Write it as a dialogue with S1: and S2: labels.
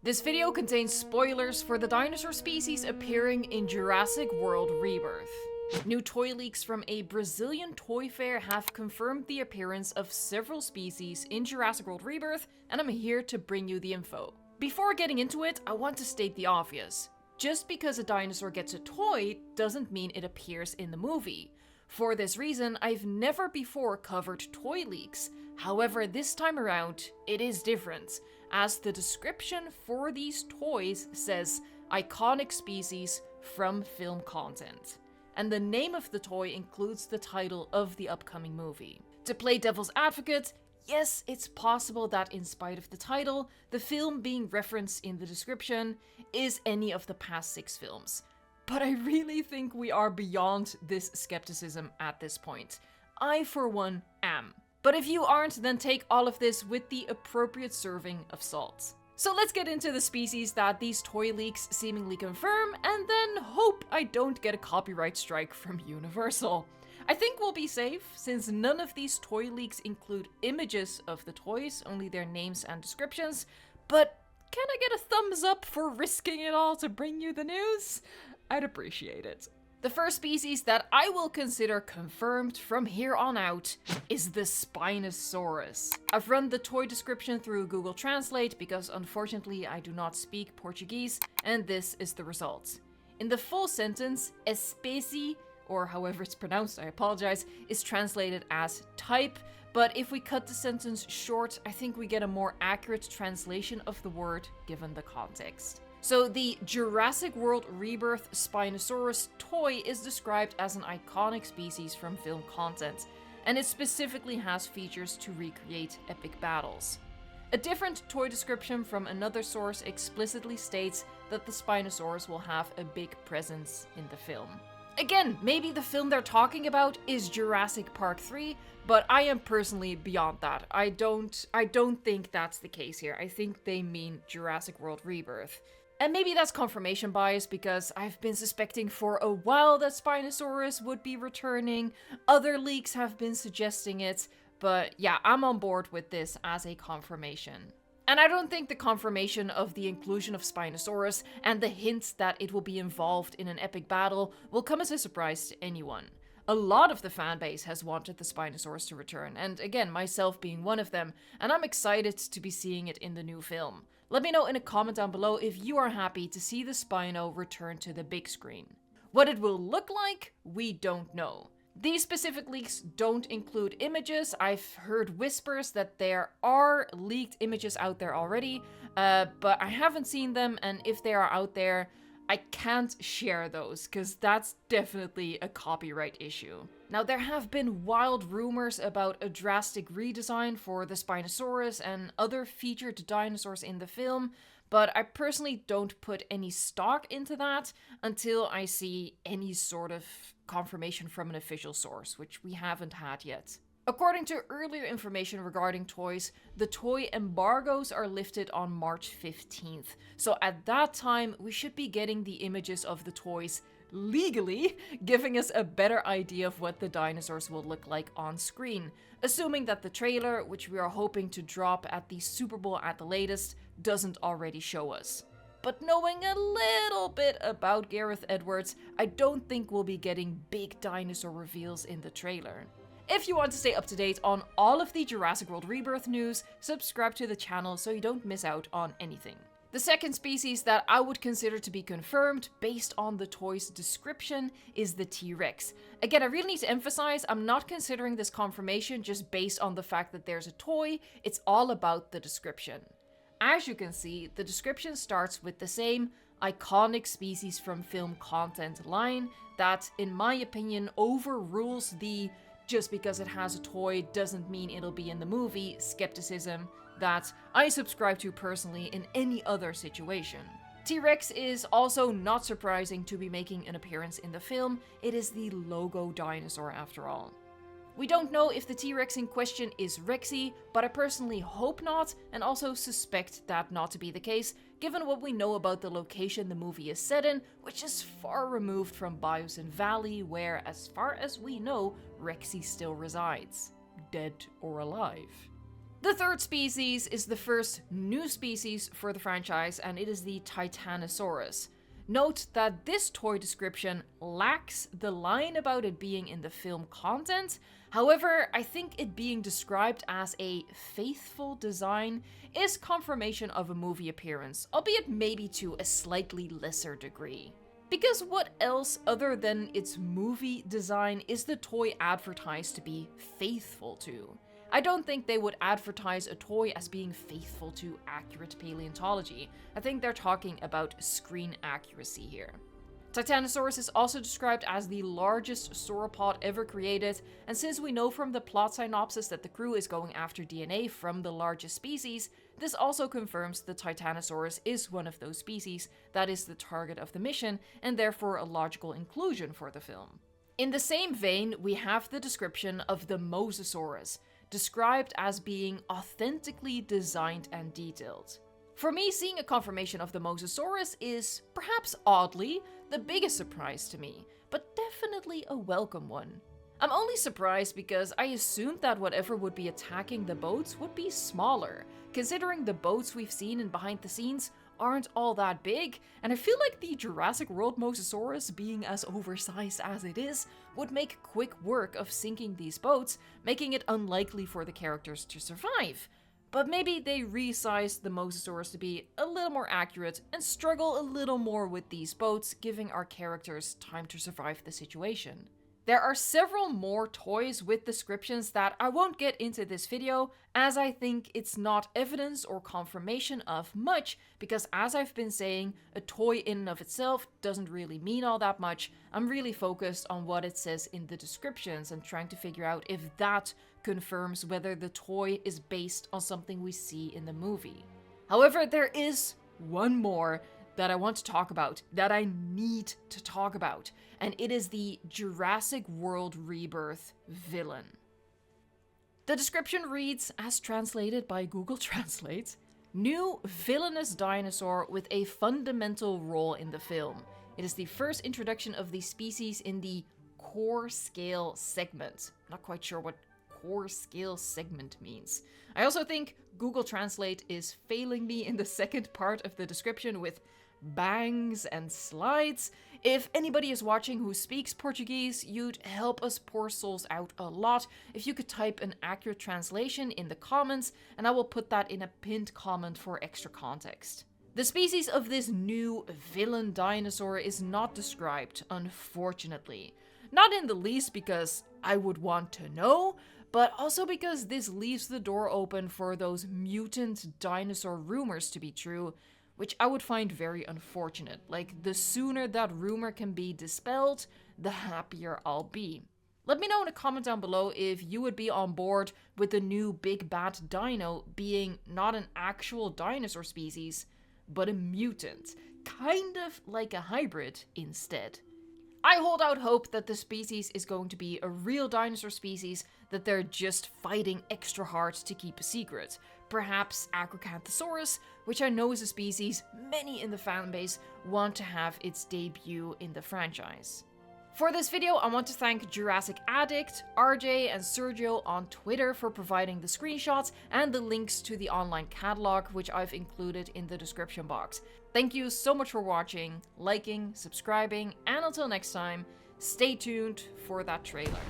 S1: This video contains spoilers for the dinosaur species appearing in Jurassic World Rebirth. New toy leaks from a Brazilian toy fair have confirmed the appearance of several species in Jurassic World Rebirth, and I'm here to bring you the info. Before getting into it, I want to state the obvious. Just because a dinosaur gets a toy doesn't mean it appears in the movie. For this reason, I've never before covered toy leaks. However, this time around, it is different, as the description for these toys says iconic species from film content. And the name of the toy includes the title of the upcoming movie. To play devil's advocate, yes, it's possible that in spite of the title, the film being referenced in the description is any of the past 6 films. But I really think we are beyond this skepticism at this point. I, for one, am. But if you aren't, then take all of this with the appropriate serving of salt. So let's get into the species that these toy leaks seemingly confirm, and then hope I don't get a copyright strike from Universal. I think we'll be safe, since none of these toy leaks include images of the toys, only their names and descriptions. But can I get a thumbs up for risking it all to bring you the news? I'd appreciate it. The first species that I will consider confirmed from here on out is the Spinosaurus. I've run the toy description through Google Translate because unfortunately I do not speak Portuguese, and this is the result. In the full sentence, espécie, or however it's pronounced, I apologize, is translated as type, but if we cut the sentence short, I think we get a more accurate translation of the word given the context. So the Jurassic World Rebirth Spinosaurus toy is described as an iconic species from film content, and it specifically has features to recreate epic battles. A different toy description from another source explicitly states that the Spinosaurus will have a big presence in the film. Again, maybe the film they're talking about is Jurassic Park 3, but I am personally beyond that. I don't think that's the case here. I think they mean Jurassic World Rebirth. And maybe that's confirmation bias, because I've been suspecting for a while that Spinosaurus would be returning. Other leaks have been suggesting it, but yeah, I'm on board with this as a confirmation. And I don't think the confirmation of the inclusion of Spinosaurus and the hints that it will be involved in an epic battle will come as a surprise to anyone. A lot of the fanbase has wanted the Spinosaurus to return, and again, myself being one of them, and I'm excited to be seeing it in the new film. Let me know in a comment down below if you are happy to see the Spino return to the big screen. What it will look like, we don't know. These specific leaks don't include images. I've heard whispers that there are leaked images out there already, but I haven't seen them, and if they are out there, I can't share those, because that's definitely a copyright issue. Now, there have been wild rumors about a drastic redesign for the Spinosaurus and other featured dinosaurs in the film, but I personally don't put any stock into that until I see any sort of confirmation from an official source, which we haven't had yet. According to earlier information regarding toys, the toy embargoes are lifted on March 15th. So at that time, we should be getting the images of the toys legally, giving us a better idea of what the dinosaurs will look like on screen. Assuming that the trailer, which we are hoping to drop at the Super Bowl at the latest, doesn't already show us. But knowing a little bit about Gareth Edwards, I don't think we'll be getting big dinosaur reveals in the trailer. If you want to stay up to date on all of the Jurassic World Rebirth news, subscribe to the channel so you don't miss out on anything. The second species that I would consider to be confirmed based on the toy's description is the T-Rex. Again, I really need to emphasize, I'm not considering this confirmation just based on the fact that there's a toy, it's all about the description. As you can see, the description starts with the same iconic species from film content line that, in my opinion, overrules the just because it has a toy doesn't mean it'll be in the movie skepticism that I subscribe to personally in any other situation. T-Rex is also not surprising to be making an appearance in the film. It is the logo dinosaur after all. We don't know if the T-Rex in question is Rexy, but I personally hope not, and also suspect that not to be the case, given what we know about the location the movie is set in, which is far removed from Biosyn Valley, where, as far as we know, Rexy still resides, dead or alive. The third species is the first new species for the franchise, and it is the Titanosaurus. Note that this toy description lacks the line about it being in the film content. However, I think it being described as a faithful design is confirmation of a movie appearance, albeit maybe to a slightly lesser degree. Because what else other than its movie design is the toy advertised to be faithful to? I don't think they would advertise a toy as being faithful to accurate paleontology. I think they're talking about screen accuracy here. Titanosaurus is also described as the largest sauropod ever created, and since we know from the plot synopsis that the crew is going after DNA from the largest species, this also confirms the Titanosaurus is one of those species that is the target of the mission, and therefore a logical inclusion for the film. In the same vein, we have the description of the Mosasaurus, described as being authentically designed and detailed. For me, seeing a confirmation of the Mosasaurus is, perhaps oddly, the biggest surprise to me, but definitely a welcome one. I'm only surprised because I assumed that whatever would be attacking the boats would be smaller, considering the boats we've seen in behind the scenes aren't all that big, and I feel like the Jurassic World Mosasaurus, being as oversized as it is, would make quick work of sinking these boats, making it unlikely for the characters to survive. But maybe they resized the Mosasaurus to be a little more accurate and struggle a little more with these boats, giving our characters time to survive the situation. There are several more toys with descriptions that I won't get into this video, as I think it's not evidence or confirmation of much, because as I've been saying, a toy in and of itself doesn't really mean all that much. I'm really focused on what it says in the descriptions and trying to figure out if that confirms whether the toy is based on something we see in the movie. However, there is one more that I want to talk about, that I need to talk about, and it is the Jurassic World Rebirth villain. The description reads, as translated by Google Translate, new villainous dinosaur with a fundamental role in the film. It is the first introduction of the species in the core scale segment. Not quite sure what core scale segment means. I also think Google Translate is failing me in the second part of the description with bangs and slides. If anybody is watching who speaks Portuguese, you'd help us poor souls out a lot if you could type an accurate translation in the comments, and I will put that in a pinned comment for extra context. The species of this new villain dinosaur is not described, unfortunately. Not in the least because I would want to know, but also because this leaves the door open for those mutant dinosaur rumors to be true, which I would find very unfortunate. Like, the sooner that rumor can be dispelled, the happier I'll be. Let me know in a comment down below if you would be on board with the new big bad dino being not an actual dinosaur species, but a mutant, kind of like a hybrid instead. I hold out hope that the species is going to be a real dinosaur species that they're just fighting extra hard to keep a secret. Perhaps Acrocanthosaurus, which I know is a species many in the fanbase want to have its debut in the franchise. For this video, I want to thank Jurassic Addict, RJ, and Sergio on Twitter for providing the screenshots and the links to the online catalog, which I've included in the description box. Thank you so much for watching, liking, subscribing, and until next time, stay tuned for that trailer.